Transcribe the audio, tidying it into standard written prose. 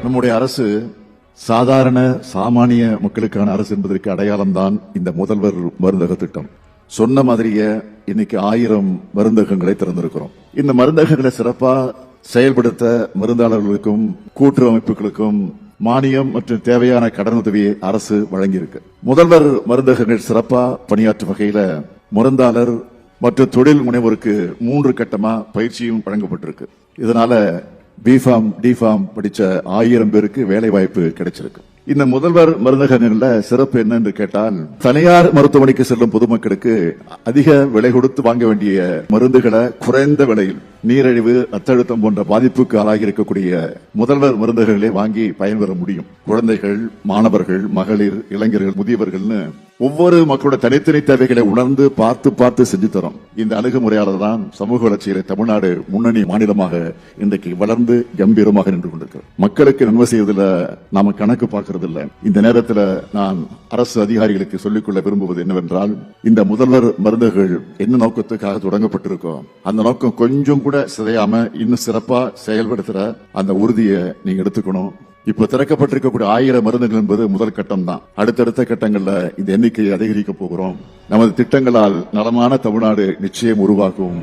நம்முடைய அரசு சாதாரண சாமானிய மக்களுக்கான அரசு என்பதற்கு அடையாளம் தான் இந்த முதல்வர் மருந்தக திட்டம். சொன்ன மாதிரியே இன்னைக்கு 1000 மருந்தகங்களை திறந்திருக்கிறோம். இந்த மருந்தகங்களை சிறப்பா செயல்படுத்த மருந்தாளர்களுக்கும் கூட்டுறவு அமைப்புகளுக்கும் மானியம் மற்றும் தேவையான கடனுதவியை அரசு வழங்கியிருக்கு. முதல்வர் மருந்தகங்கள் சிறப்பா பணியாற்றும் வகையில மருந்தாளர் மற்றும் தொழில் முனைவோருக்கு 3 கட்டமா பயிற்சியும் வழங்கப்பட்டிருக்கு. இதனால பிஃபார்ம் டிஃபார்ம் படிச்ச 1000 பேருக்கு வேலை வாய்ப்பு கிடைச்சிருக்கு. இந்த முதல்வர் மருந்தகங்கள்ல சிறப்பு என்ன என்று கேட்டால், தனியார் மருத்துவமனைக்கு செல்லும் பொதுமக்களுக்கு அதிக விலை கொடுத்து வாங்க வேண்டிய மருந்துகளை குறைந்த விலையில் நீரிழிவு, ரத்த அழுத்தம் போன்ற பாதிப்புக்கு ஆளாகி இருக்கக்கூடிய முதல்வர் மருந்தகங்களே வாங்கி பயன்பெற முடியும். குழந்தைகள், மாணவர்கள், மகளிர், இளைஞர்கள், முதியவர்கள்னு ஒவ்வொரு மக்களோட தனித்தனி தேவைகளை உணர்ந்து பார்த்து செஞ்சு தரும். இந்த அணுகுமுறையாளர் தான் சமூக வளர்ச்சியில தமிழ்நாடு முன்னணி மாநிலமாக இன்றைக்கு வளர்ந்து கம்பீரமாக நின்று கொண்டிருக்கிறது. மக்களுக்கு நன்மை செய்வதில் நாம கணக்கு பார்க்கறது இல்லை. இந்த நேரத்தில் நான் அரசு அதிகாரிகளுக்கு சொல்லிக்கொள்ள விரும்புவது என்னவென்றால், இந்த முதல்வர் மருந்துகள் என்ன நோக்கத்துக்காக தொடங்கப்பட்டிருக்கோ அந்த நோக்கம் கொஞ்சம் கூட சிதையாம இன்னும் சிறப்பா செயல்படுத்துற அந்த உறுதியை நீங்க எடுத்துக்கணும். இப்ப திறக்கப்பட்டிருக்கக்கூடிய 1000 மருந்துகள் என்பது முதல் கட்டம் தான். அடுத்தடுத்த கட்டங்கள்ல இந்த எண்ணிக்கையை அதிகரிக்க போகிறோம். நமது திட்டங்களால் நலமான தமிழ்நாடு நிச்சயம் உருவாகும்.